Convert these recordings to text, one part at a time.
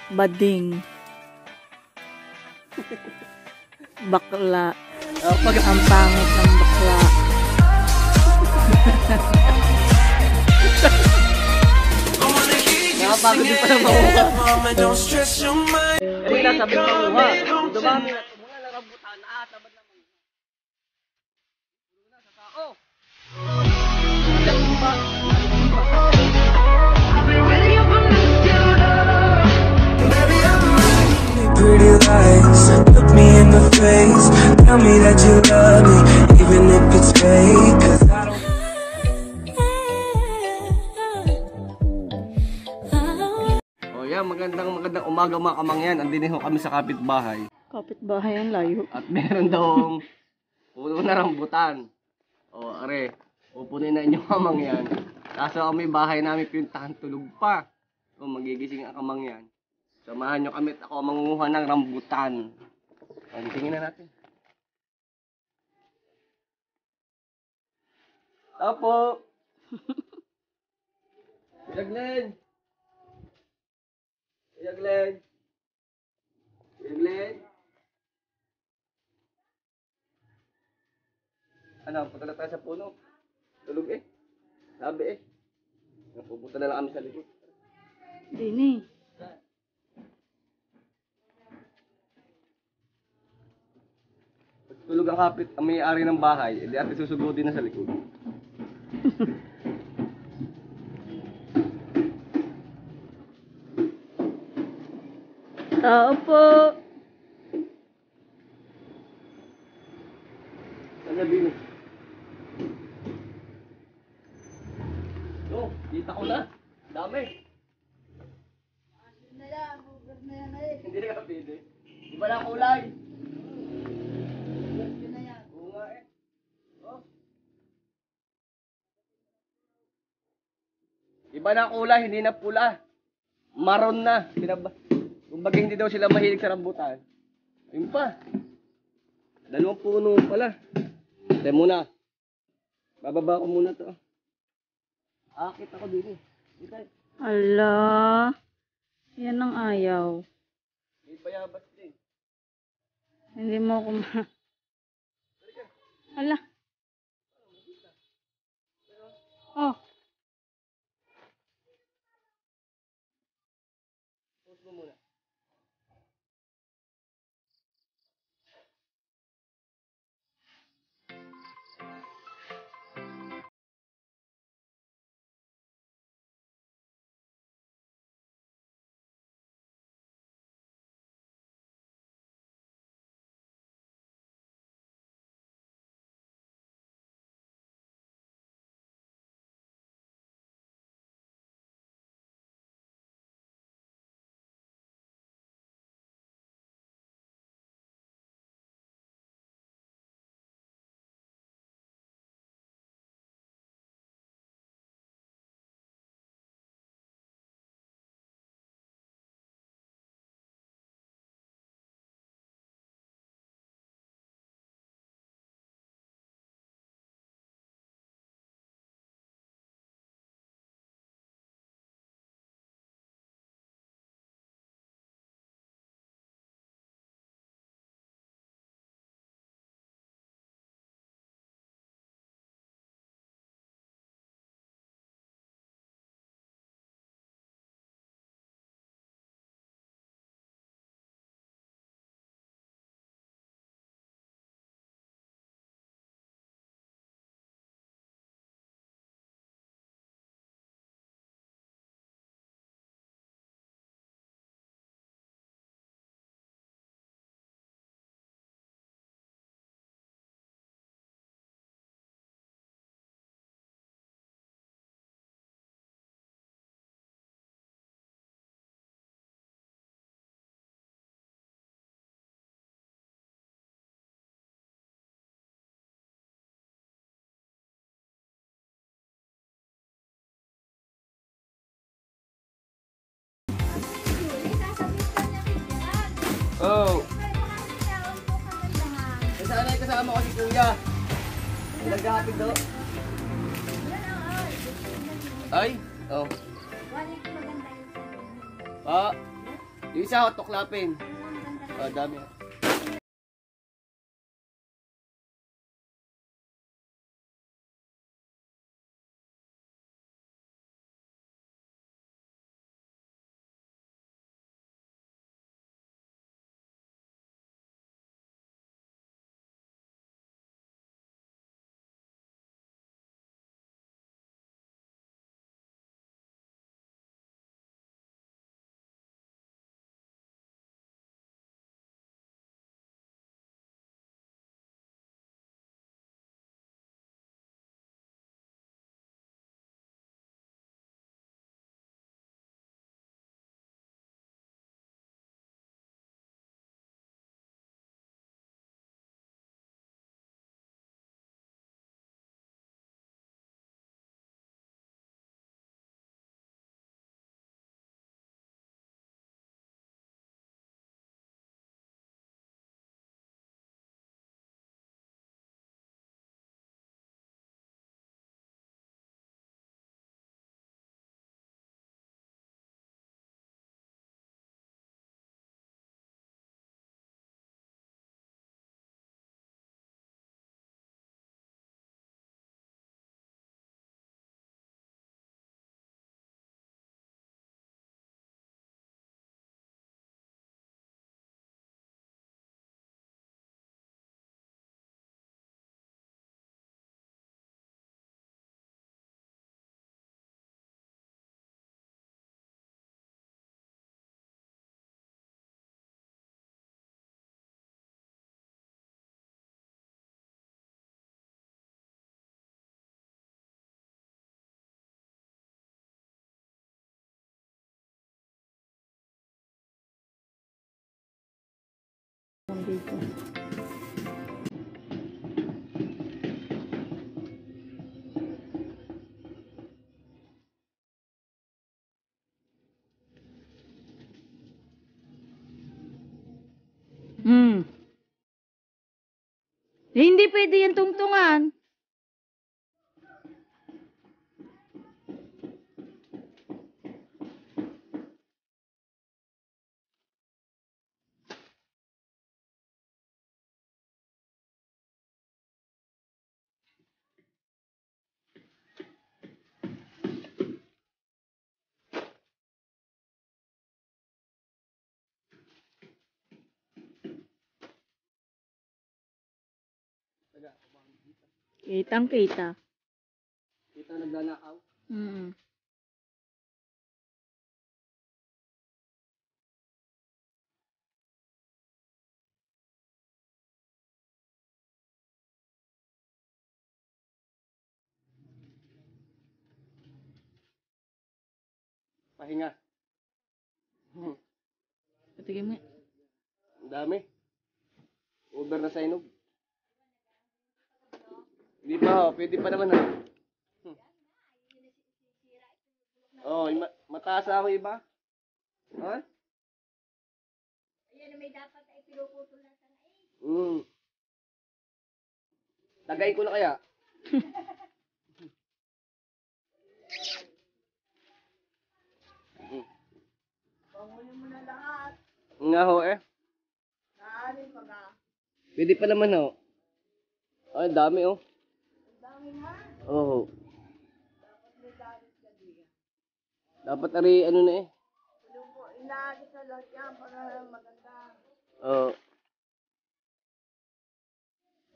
Bading. Bakla. Ang pangit ng bakla. Nakapagod din pa ng mamuha. Hindi na sabi ng mamuha. Dumami na. Mula na rambutan. Tabad naman. Mula sa tao. Pretty lies, look me in the face, tell me that you love me, even if it's fake, 'cause I don't. Oh yeah, magandang umaga mga kamangyan. Andin ho kami sa kapitbahay. Kapitbahay ang layo. At meron daw puno na rambutan. O are, pupunin na inyong kamangyan. Kaso may bahay namin pinuntahan, tulog pa. O magigising ang kamangyan. Samahan nyo kami at ako mangunguha ng rambutan. Tingin na natin. Tapo! Yaglen! Yaglen! Yaglen! Ano, punta na tayo sa puno. Tulog eh. Sabi eh. Pupunta na lang kami sa likod. Dini. Tulog ang kapit, ang may-ari ng bahay, edi ate susugodin na sa likod. Tao po. Ano din? No, kita ko na. Dami. Hindi na pwede. Iba na kulay. Iba na kulay, hindi na pula. Maroon na. Kumbaga hindi daw sila mahilig sa rambutan. Yun pa. 2 puno pala. Tayo muna. Bababa ko muna to. Akit ako din eh. Ala. Yan ang ayaw. May bayabas din. Hindi mo ako Ala. Oh. Post mo muna. Oh. Sana ay kasama ko si Kuya. Naghahatid daw. Ay? Oh. Pa. Yung isa, tuklapin. Dami. Dito. Hindi pwede yan tungtungan. Kitang kita. Kita nagnanakaw. Mm. Pahinga. Patigim nga. Ang dami. Over na sa inog. Hindi pa ho, pwede pa naman ha. Oh, mataas ako iba. Ha? Ayan, may dapat ay pinuputol na sa naik. Tagay ko na kaya. Pangunin mo na lahat. Nga ho eh. Naanin pa ba? Pwede pa naman ho. Ay, dami oh. Ang dami na. Oo. Dapat may dalit ka diyan. Dapat ari ano na eh. Inaagit sa lahat yan para maganda. Oo.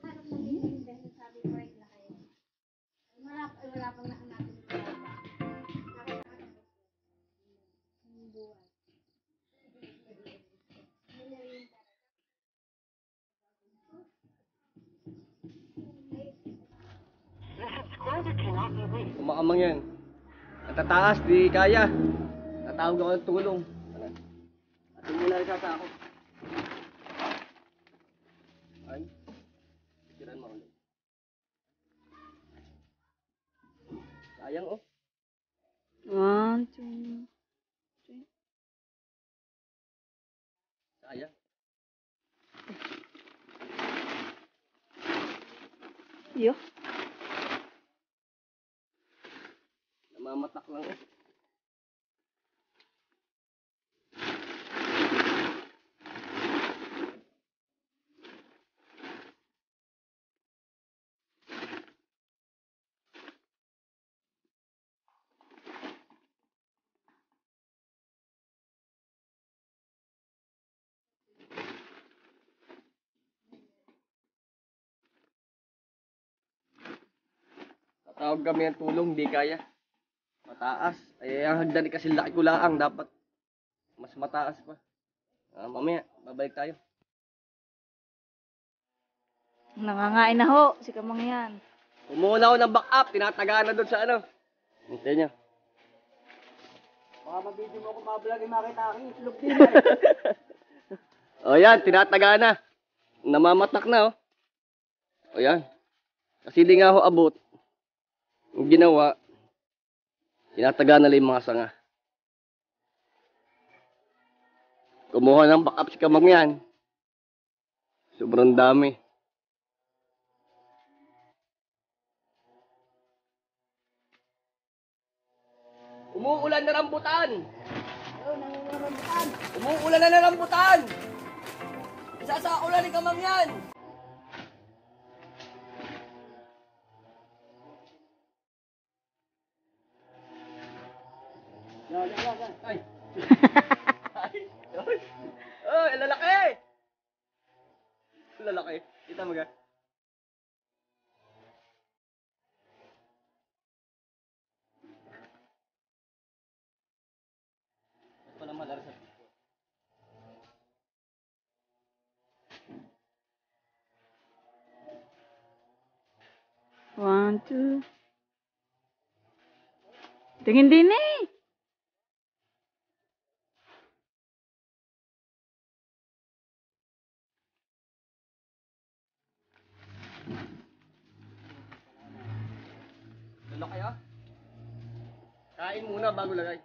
Harap mo din yung best sabi ko rin na kayo. Wala pang nakanapin yung marapa. Yung buhay. Kumakamang yan. Natataas, di kaya. Tatawag ako ng tulong. Atin mo na rin sa ako. Ay. Pikiran mo ulit. Sayang oh. 1, 2, 3. Sayang. Yo. Namamatak lang eh. Tawag kami ng tulong, di kaya. Mataas. Ay, ang hagdan kasi laki ko lang, dapat mas mataas pa. Mamaya, babalik tayo. Nangangain na ho, si Kamang yan. Umuna ako ng back up, tinatagaan na doon sa ano. Hintay niya. Baka mabidyo mo kung mablog yung makita aking itlog din. O yan, tinatagaan na. Namamatak na, oh. O yan. Kasi di nga ako abot. Yung ginawa, tinatagaan na lang yung mga sanga. Kumuha ng back up si Kamang yan. Sobrang dami. Umuulan na rambutan! Umuulan na ng rambutan! Isasaulan ni Kamang yan! Ay! Ay, lalaki! Lalaki. Kita mo ga? Ito naman, Larsa. One, two. Tingin din eh. Lalaki ah. Kain muna bago lagay.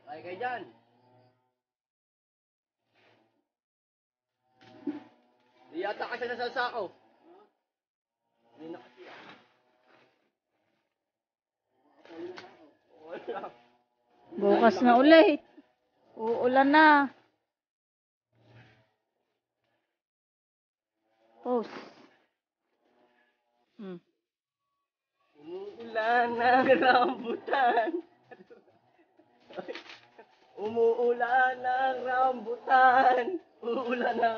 Lagay kayo dyan. Di yata kasi nasa sako. Hindi na kasi ah. Wala. Bukas na ulit. Uulan na. Post. Umuulan ng rambutan. Umuulan ng rambutan. Uulan na.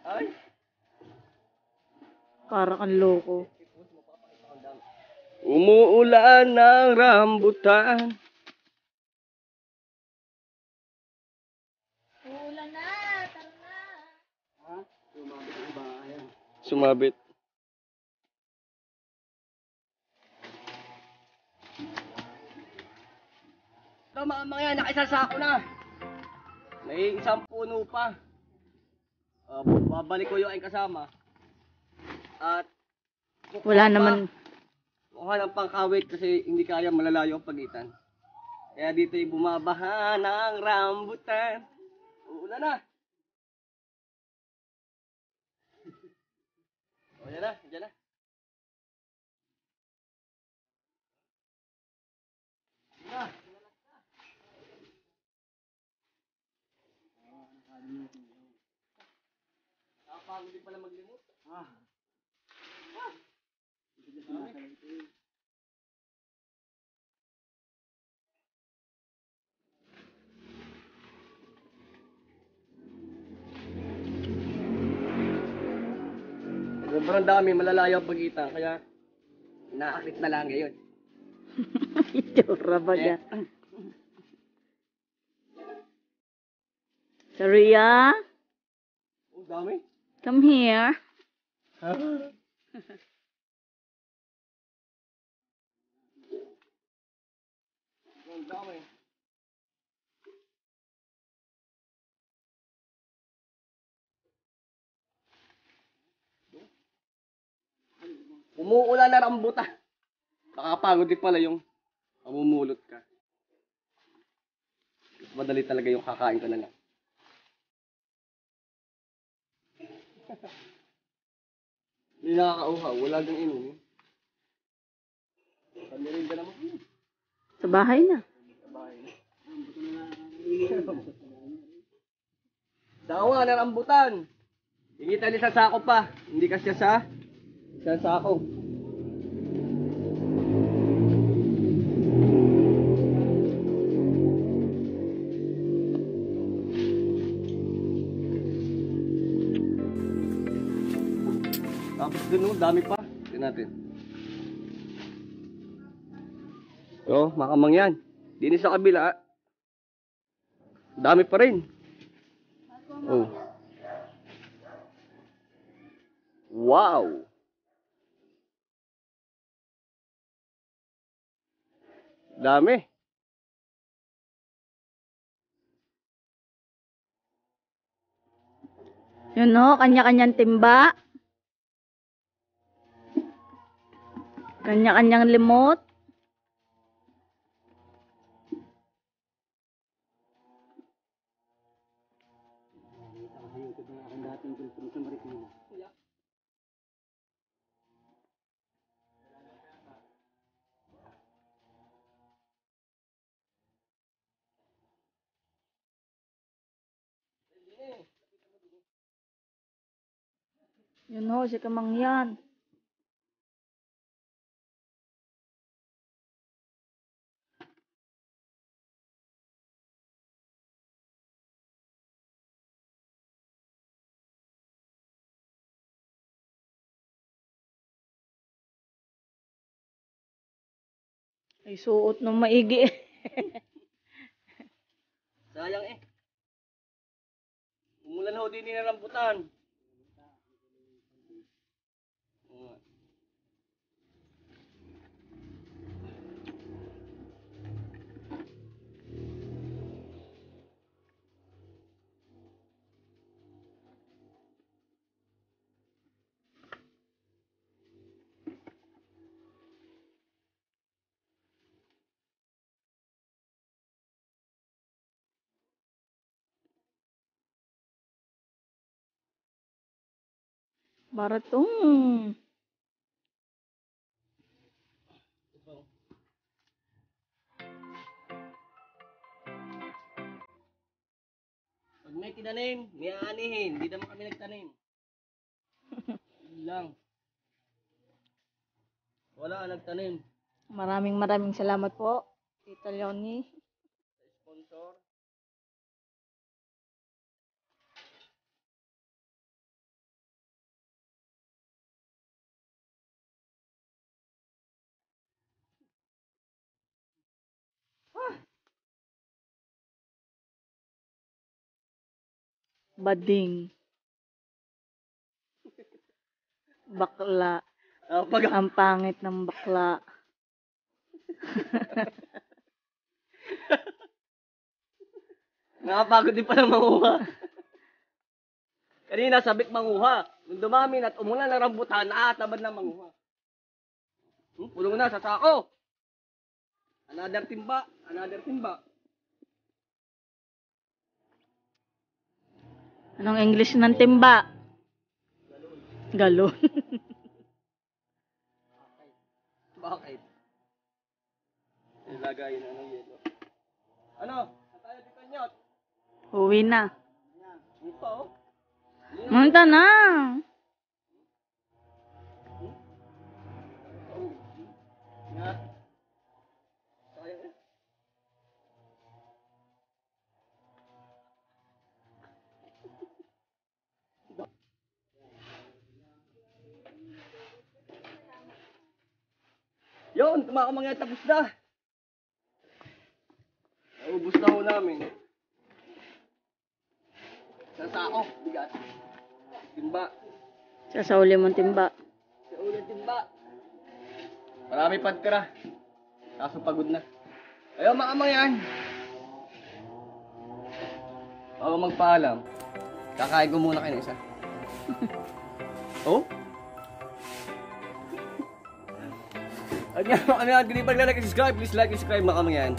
Ay. Para kang loko. Umuulan ng rambutan. Uulan na, tara na. Sumabit. Ito mga yan, nakisasako na. May isang puno pa. Babalik ko yung aking kasama. At Wala naman. mukha ng pangkawit kasi hindi kaya malalayo ang pagitan. Kaya dito yung bumabaha ng rambutan. Uulan na. O yan na, dyan na. Yan na. Nakapagod din pala maglimot. Sobrang dami, malalayo ang pagitan, kaya inaakit na lang ngayon. Itsura ba yan? Saria, Ang dami. come here. Ang dami. Umuulan na rambutan. Nakakapagod din pala yung mamumulot ka. Mas madali talaga yung kakain ka na lang. Hindi nakakauhaw. Wala kang inumin. Kami rin ka naman. Sa bahay na. Dawa na rambutan. Hindi tayo sa sako pa. Hindi kasi sa sako. Tapos dun, oh, dami pa. Tignan natin. Oh, makamang yan. Dini sa kabila. Dami pa rin. Oh. Wow. Dami. Yun no, kanya-kanyang timba. Kanya-kanyang limot. Yun ho, si Kamangyan. Ay, suot ng maigi. Sayang eh. Umulan ho din ng rambutan. Baratong. Pag may tinanim, may aanihin. Hindi naman kami nagtanim. Yun lang. Wala nagtanim. Maraming salamat po, Tita Leonie. Sponsor. Bading. Bakla. Pag Ang pangit ng bakla. nakapagod din pala manguha. Kanina sabik manguha. Nung dumami at umulan ng rambutan, nakatamad na manguha. Pulong na sa sako. Another timba. Another timba. Anong English ng timba? Galon. Bakit? Ilagay na ng yelo. Ano? Saan tayo dito nyot? Uwi na. Ito oh. Munta na. Nga. Sayang eh. Yun, tumakamang tapos na. Naubos na ho namin. Sa sako, bigat. Timba. Sasauli mong timba. Sa ulit timba. Marami pa tira. Kaso pagod na. Ayaw makamang yan. Bago magpaalam, kakain ko muna kayo ng isa. Oh? At nga, kami ang hindi pa nag-like and subscribe. Please like and subscribe mga kamang yan.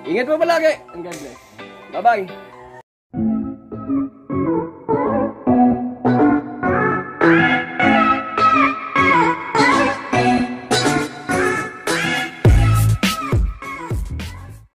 Ingat po palagi. And God bless. Bye-bye.